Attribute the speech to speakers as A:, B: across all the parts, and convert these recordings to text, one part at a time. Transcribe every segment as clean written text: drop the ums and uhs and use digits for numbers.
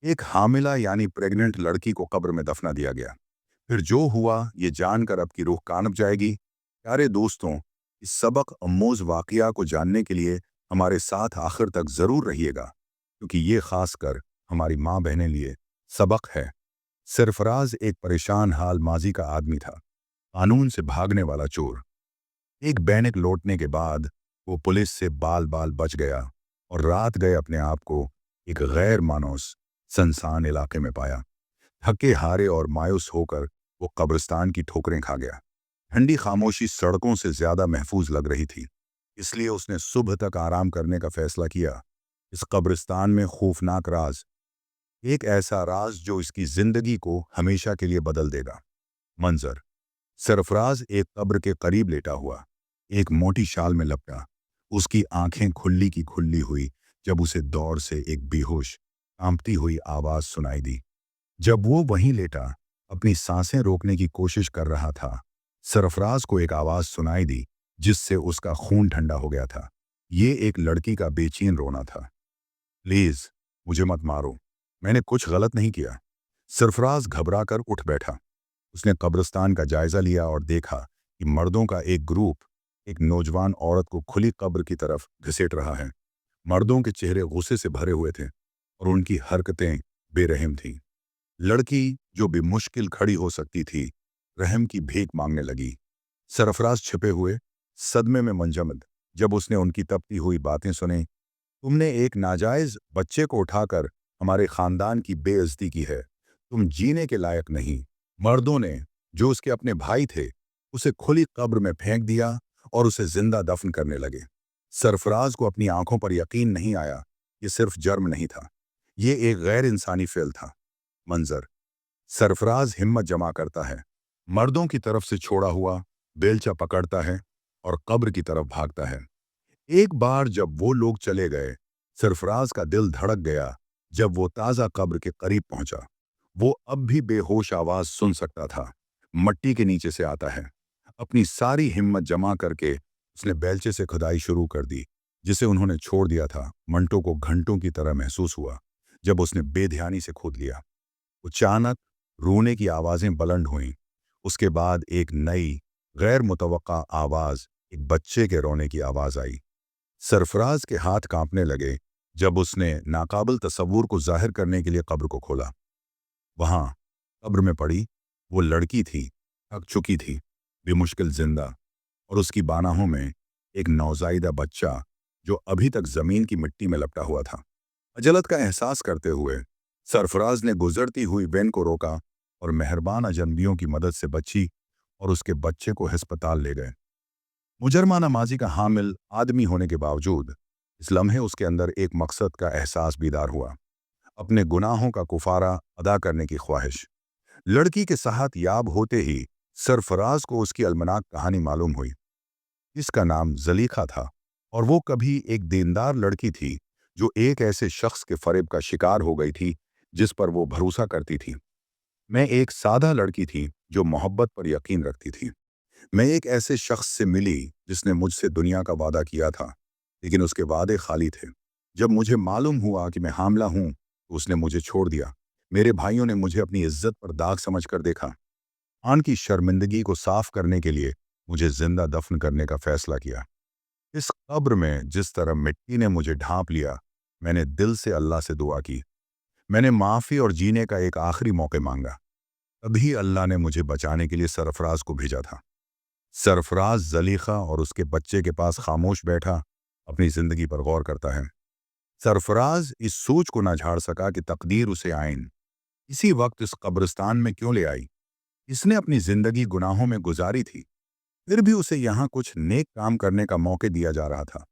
A: एक हामिला यानी प्रेग्नेंट लड़की को कब्र में दफना दिया गया। फिर जो हुआ ये जानकर अब की रूह कांप जाएगी। प्यारे दोस्तों, इस सबक अमोज वाकया को जानने के लिए हमारे साथ आखिर तक जरूर रहिएगा, क्योंकि ये खासकर हमारी माँ बहनें लिए सबक है। सरफराज एक परेशान हाल माजी का आदमी था, कानून से भागने वाला चोर। एक बैनक लौटने के बाद वो पुलिस से बाल बाल बच गया और रात गए अपने आप को एक गैर मानूस सुनसान इलाके में पाया। थके हारे और मायूस होकर वो कब्रिस्तान की ठोकरें खा गया। ठंडी खामोशी सड़कों से ज्यादा महफूज लग रही थी, इसलिए उसने सुबह तक आराम करने का फैसला किया। इस कब्रिस्तान में खौफनाक राज, एक ऐसा राज जो इसकी जिंदगी को हमेशा के लिए बदल देगा। मंजर: सरफराज एक कब्र के करीब लेटा हुआ, एक मोटी शाल में लपटा, उसकी आंखें खुली की खुली हुई जब उसे दौर से एक बेहोश कांपती हुई आवाज सुनाई दी। जब वो वहीं लेटा अपनी सांसें रोकने की कोशिश कर रहा था, सरफराज को एक आवाज सुनाई दी जिससे उसका खून ठंडा हो गया था। ये एक लड़की का बेचैन रोना था। प्लीज मुझे मत मारो, मैंने कुछ गलत नहीं किया। सरफराज घबराकर उठ बैठा। उसने कब्रिस्तान का जायजा लिया और देखा कि मर्दों का एक ग्रुप एक नौजवान औरत को खुली कब्र की तरफ घसीट रहा है। मर्दों के चेहरे गुस्से से भरे हुए थे और उनकी हरकतें बेरहम थीं। लड़की, जो भी मुश्किल खड़ी हो सकती थी, रहम की भीख मांगने लगी। सरफराज छिपे हुए सदमे में मंजमद जब उसने उनकी तपती हुई बातें सुनी। तुमने एक नाजायज बच्चे को उठाकर हमारे खानदान की बेइज्जती की है, तुम जीने के लायक नहीं। मर्दों ने, जो उसके अपने भाई थे, उसे खुली कब्र में फेंक दिया और उसे जिंदा दफन करने लगे। सरफराज को अपनी आंखों पर यकीन नहीं आया। ये सिर्फ जर्म नहीं था, ये एक गैर इंसानी फेल था। मंजर: सरफराज हिम्मत जमा करता है, मर्दों की तरफ से छोड़ा हुआ बेलचा पकड़ता है और कब्र की तरफ भागता है। एक बार जब वो लोग चले गए, सरफराज का दिल धड़क गया। जब वो ताज़ा कब्र के करीब पहुंचा, वो अब भी बेहोश आवाज सुन सकता था। मट्टी के नीचे से आता है। अपनी सारी हिम्मत जमा करके उसने बेलचे से खुदाई शुरू कर दी, जिसे उन्होंने छोड़ दिया था। मंटो को घंटों की तरह महसूस हुआ जब उसने बेध्यानी से खोद लिया। अचानक रोने की आवाजें बुलंद हुईं। उसके बाद एक नई, गैर मुतवक्का आवाज, एक बच्चे के रोने की आवाज आई। सरफराज के हाथ कांपने लगे जब उसने नाकाबिल तस्वुर को जाहिर करने के लिए कब्र को खोला। वहां कब्र में पड़ी वो लड़की थी, थक चुकी थी, बेमुश्किल जिंदा, और उसकी बाहों में एक नौजायदा बच्चा जो अभी तक जमीन की मिट्टी में लपटा हुआ था। अजलत का एहसास करते हुए सरफराज ने गुजरती हुई वैन को रोका और मेहरबान अजनबियों की मदद से बच्ची और उसके बच्चे को अस्पताल ले गए। मुजरमाना माजी का हामिल आदमी होने के बावजूद इस लम्हे उसके अंदर एक मकसद का एहसास बीदार हुआ, अपने गुनाहों का कुफारा अदा करने की ख्वाहिश। लड़की के साथ याब होते ही सरफराज को उसकी अलमनाक कहानी मालूम हुई। इसका नाम जलीखा था और वो कभी एक दीनदार लड़की थी जो एक ऐसे शख्स के फरेब का शिकार हो गई थी जिस पर वो भरोसा करती थी। मैं एक सादा लड़की थी जो मोहब्बत पर यकीन रखती थी। मैं एक ऐसे शख्स से मिली जिसने मुझसे दुनिया का वादा किया था, लेकिन उसके वादे खाली थे। जब मुझे मालूम हुआ कि मैं हामला हूं तो उसने मुझे छोड़ दिया। मेरे भाइयों ने मुझे अपनी इज्जत पर दाग समझकर देखा। आन की शर्मिंदगी को साफ करने के लिए मुझे जिंदा दफन करने का फैसला किया। इस कब्र में जिस तरह मिट्टी ने मुझे ढांप लिया, मैंने दिल से अल्लाह से दुआ की। मैंने माफ़ी और जीने का एक आखिरी मौका मांगा। तभी अल्लाह ने मुझे बचाने के लिए सरफराज को भेजा था। सरफराज जलीखा और उसके बच्चे के पास खामोश बैठा अपनी जिंदगी पर गौर करता है। सरफराज इस सोच को ना झाड़ सका कि तकदीर उसे आइन इसी वक्त इस कब्रिस्तान में क्यों ले आई। इसने अपनी जिंदगी गुनाहों में गुजारी थी, फिर भी उसे यहाँ कुछ नेक काम करने का मौका दिया जा रहा था।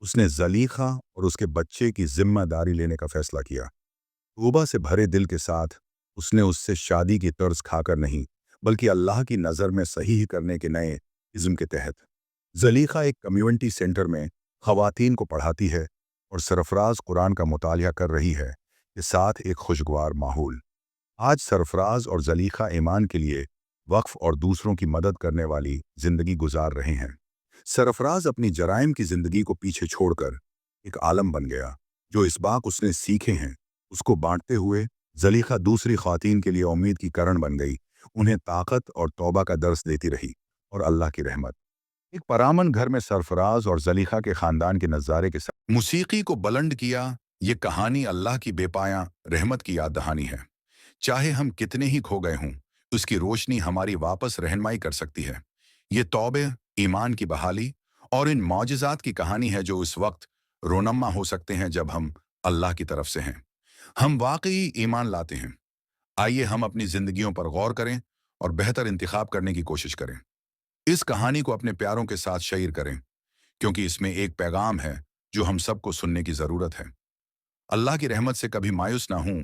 A: उसने जलीखा और उसके बच्चे की जिम्मेदारी लेने का फैसला किया। तौबा से भरे दिल के साथ उसने उससे शादी की तर्ज खाकर नहीं, बल्कि अल्लाह की नज़र में सही करने के नए इज़्म के तहत। जलीखा एक कम्युनिटी सेंटर में ख़वातीन को पढ़ाती है और सरफराज कुरान का मुतालिया कर रही है, के साथ एक खुशगवार माहौल। आज सरफराज और जलीखा ईमान के लिए वक्फ और दूसरों की मदद करने वाली ज़िंदगी गुजार रहे हैं। सरफराज अपनी जराइम की ज़िंदगी को पीछे छोड़कर एक आलम बन गया, जो इस बाक उसने सीखे हैं उसको बांटते हुए ज़लीखा दूसरी ख़वातीन के लिए उम्मीद की करण बन गई, उन्हें ताकत और तौबा का दर्स देती रही। और अल्लाह की रहमत एक परामन घर में सरफराज और ज़लीखा के ख़ानदान के नज़ारे के साथ मूसीकी को बुलंद किया। ये कहानी अल्लाह की बेपाया रहमत की याद दहानी है। चाहे हम कितने ही खो गए हों, उसकी रोशनी हमारी वापस रहनुमाई कर सकती है। ये तौबे, ईमान की बहाली और इन मौजज़ात की कहानी है जो उस वक्त रोनमा हो सकते हैं जब हम अल्लाह की तरफ से हैं। हम वाकई ईमान लाते हैं। आइए हम अपनी जिंदगियों पर गौर करें और बेहतर इंतखाब करने की कोशिश करें। इस कहानी को अपने प्यारों के साथ शेयर करें, क्योंकि इसमें एक पैगाम है जो हम सबको सुनने की ज़रूरत है। अल्लाह की रहमत से कभी मायूस ना हों